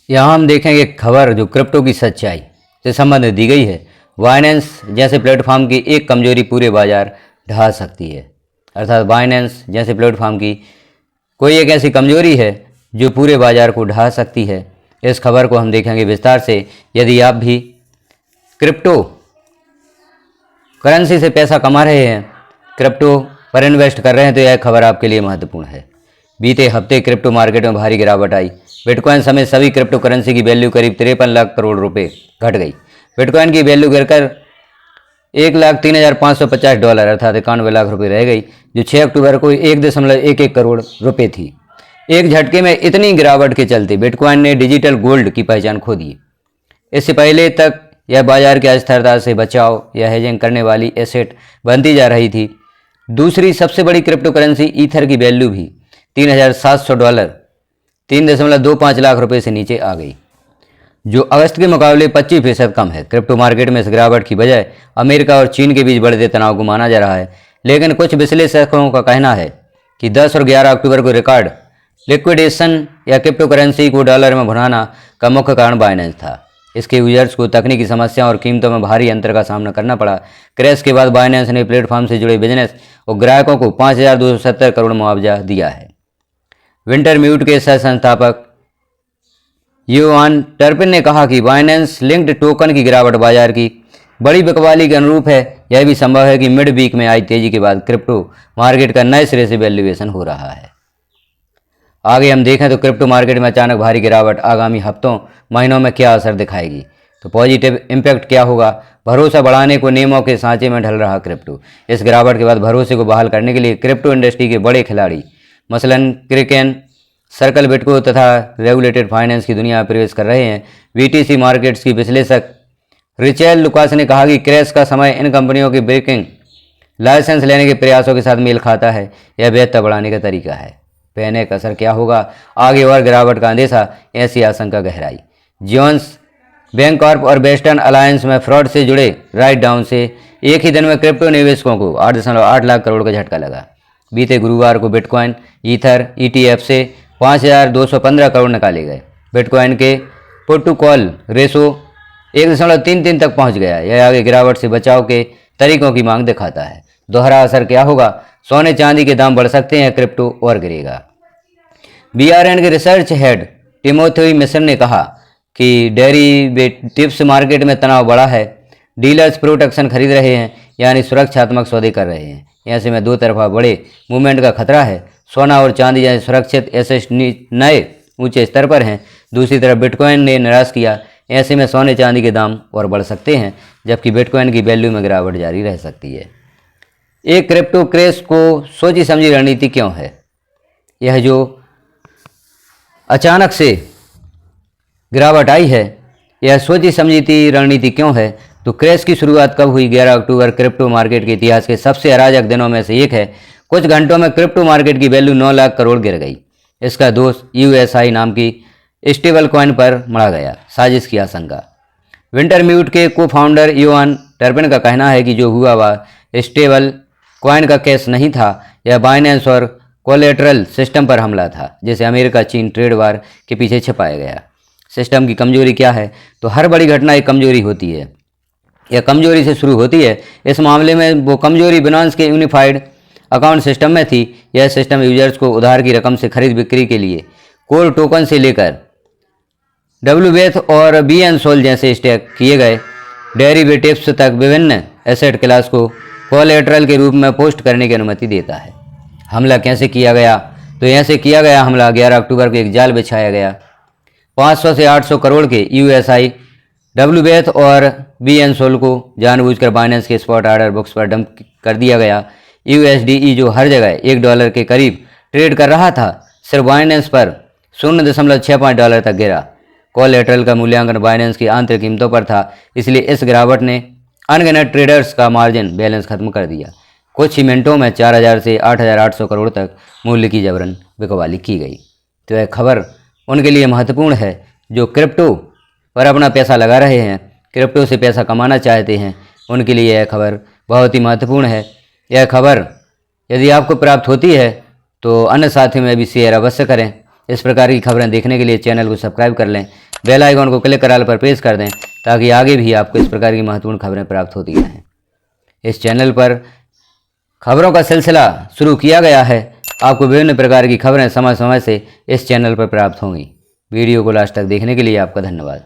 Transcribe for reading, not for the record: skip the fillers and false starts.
यहाँ हम देखेंगे खबर जो क्रिप्टो की सच्चाई से संबंधित दी गई है। बाइनेंस जैसे प्लेटफॉर्म की एक कमजोरी पूरे बाजार ढा सकती है। अर्थात बाइनेंस जैसे प्लेटफॉर्म की कोई एक ऐसी कमजोरी है जो पूरे बाजार को ढा सकती है। इस खबर को हम देखेंगे विस्तार से। यदि आप भी क्रिप्टो करेंसी से पैसा कमा रहे हैं, क्रिप्टो पर इन्वेस्ट कर रहे हैं, तो यह खबर आपके लिए महत्वपूर्ण है। बीते हफ्ते क्रिप्टो मार्केट में भारी गिरावट आई। बिटकॉइन समेत सभी क्रिप्टो करेंसी की वैल्यू करीब 53 लाख करोड़ रुपए घट गई। बिटकॉइन की वैल्यू गिरकर $1,03,550 अर्थात 91 लाख रुपए रह गई, जो 6 अक्टूबर को 1.11 करोड़ रुपए थी। एक झटके में इतनी गिरावट के चलते बिटकॉइन ने डिजिटल गोल्ड की पहचान खो दी। इससे पहले तक यह बाजार की अस्थिरता से बचाव या हेजिंग करने वाली एसेट बनती जा रही थी। दूसरी सबसे बड़ी क्रिप्टो करेंसी ईथर की वैल्यू भी $3,700 3.25 लाख रुपए से नीचे आ गई, जो अगस्त के मुकाबले 25% कम है। क्रिप्टो मार्केट में इस गिरावट की वजह अमेरिका और चीन के बीच बढ़ते तनाव को माना जा रहा है, लेकिन कुछ विश्लेषकों का कहना है कि 10 और 11 अक्टूबर को रिकॉर्ड लिक्विडेशन या क्रिप्टो करेंसी को डॉलर में भुनाना का मुख्य कारण बाइनेंस था। इसके यूजर्स को तकनीकी समस्याओं और कीमतों में भारी अंतर का सामना करना पड़ा। क्रैश के बाद बाइनेंस ने प्लेटफॉर्म से जुड़े बिजनेस और ग्राहकों को 5,270 करोड़ मुआवजा दिया है। विंटरम्यूट के सह संस्थापक युआन टर्पिन ने कहा कि बाइनेंस लिंक्ड टोकन की गिरावट बाजार की बड़ी बिकवाली के अनुरूप है। यह भी संभव है कि मिड वीक में आई तेजी के बाद क्रिप्टो मार्केट का नए सिरे से वैल्यूएशन हो रहा है। आगे हम देखें तो क्रिप्टो मार्केट में अचानक भारी गिरावट आगामी हफ्तों महीनों में क्या असर दिखाएगी, तो पॉजिटिव इम्पैक्ट क्या होगा। भरोसा बढ़ाने को नियमों के सांचे में ढल रहा क्रिप्टो। इस गिरावट के बाद भरोसे को बहाल करने के लिए क्रिप्टो इंडस्ट्री के बड़े खिलाड़ी मसलन क्रिकेन, सर्कल बिटको तथा रेगुलेटेड फाइनेंस की दुनिया में प्रवेश कर रहे हैं। बीटीसी मार्केट्स की विश्लेषक रिचेल लुकास ने कहा कि क्रैश का समय इन कंपनियों के ब्रेकिंग लाइसेंस लेने के प्रयासों के साथ मेल खाता है। यह बेहतर बढ़ाने का तरीका है। पैनिक असर क्या होगा, आगे और गिरावट का अंदेशा, ऐसी आशंका गहराई। जोन्स बैंकॉर्प और वेस्टर्न अलायंस में फ्रॉड से जुड़े राइट डाउन से एक ही दिन में क्रिप्टो निवेशकों को 8.8 लाख करोड़ का झटका लगा। बीते गुरुवार को बिटकॉइन ईथर ETF से 5,215 करोड़ निकाले गए। बिटकॉइन के पुट टू कॉल रेशो 1.33 तक पहुंच गया। यह आगे गिरावट से बचाव के तरीकों की मांग दिखाता है। दोहरा असर क्या होगा, सोने चांदी के दाम बढ़ सकते हैं, क्रिप्टो और गिरेगा। BRN के रिसर्च हेड टिमोथी मिश्र ने कहा कि डेरिवेटिव्स मार्केट में तनाव बढ़ा है। डीलर्स प्रोटेक्शन खरीद रहे हैं, यानी सुरक्षात्मक सौदे कर रहे हैं। ऐसे में दो तरफा बड़े मूवमेंट का खतरा है। सोना और चांदी जैसे सुरक्षित एसेट नए ऊंचे स्तर पर हैं। दूसरी तरफ बिटकॉइन ने निराश किया। ऐसे में सोने चांदी के दाम और बढ़ सकते हैं, जबकि बिटकॉइन की वैल्यू में गिरावट जारी रह सकती है। एक क्रिप्टो क्रैश को सोची समझी रणनीति क्यों है? यह जो अचानक से गिरावट आई है, यह सोची समझी रणनीति क्यों है? तो क्रैश की शुरुआत कब हुई? 11 अक्टूबर क्रिप्टो मार्केट के इतिहास के सबसे अराजक दिनों में से एक है। कुछ घंटों में क्रिप्टो मार्केट की वैल्यू 9 लाख करोड़ गिर गई। इसका दोष USI नाम की स्टेबल कॉइन पर मढ़ा गया। साजिश की आशंका। विंटरम्यूट के को फाउंडर युआन टर्पिन का कहना है कि जो हुआ वह स्टेबल कॉइन का केस नहीं था, यह बाइनेंस और कोलेटरल सिस्टम पर हमला था, जिसे अमेरिका चीन ट्रेड वार के पीछे छिपाया गया। सिस्टम की कमजोरी क्या है? तो हर बड़ी घटना एक कमजोरी होती है। यह कमजोरी से शुरू होती है। इस मामले में वो कमजोरी बिनांस के यूनिफाइड अकाउंट सिस्टम में थी। यह सिस्टम यूजर्स को उधार की रकम से खरीद बिक्री के लिए कोर टोकन से लेकर WBETH और BNSOL जैसे स्टैक किए गए डेरिवेटिव्स तक विभिन्न एसेट क्लास को कोलेटरल के रूप में पोस्ट करने की अनुमति देता है। हमला कैसे किया गया? तो ऐसे किया गया हमला 11 अक्टूबर को एक जाल बिछाया गया। 500 से 800 करोड़ के USI WBETH और BNSOL को जानबूझकर बाइनेंस के स्पॉट ऑर्डर बुक्स पर डंप कर दिया गया। USDE जो हर जगह $1 के करीब ट्रेड कर रहा था, सिर्फ बाइनेंस पर $0.65 तक गिरा। कोलेटरल का मूल्यांकन बाइनेंस की आंतरिक कीमतों पर था, इसलिए इस गिरावट ने अनगिनत ट्रेडर्स का मार्जिन बैलेंस खत्म कर दिया। कुछ ही मिनटों में 4,000 से 8,800 करोड़ तक मूल्य की जबरन बिकवाली की गई। तो यह खबर उनके लिए महत्वपूर्ण है जो क्रिप्टो पर अपना पैसा लगा रहे हैं, क्रिप्टो से पैसा कमाना चाहते हैं। उनके लिए यह खबर बहुत ही महत्वपूर्ण है। यह खबर यदि आपको प्राप्त होती है तो अन्य साथियों में भी शेयर अवश्य करें। इस प्रकार की खबरें देखने के लिए चैनल को सब्सक्राइब कर लें। बेल आइकॉन को क्लिक करा पर प्रेस कर दें ताकि आगे भी आपको इस प्रकार की महत्वपूर्ण खबरें प्राप्त होती रहें। इस चैनल पर खबरों का सिलसिला शुरू किया गया है। आपको विभिन्न प्रकार की खबरें समय समय से इस चैनल पर प्राप्त होंगी। वीडियो को लास्ट तक देखने के लिए आपका धन्यवाद।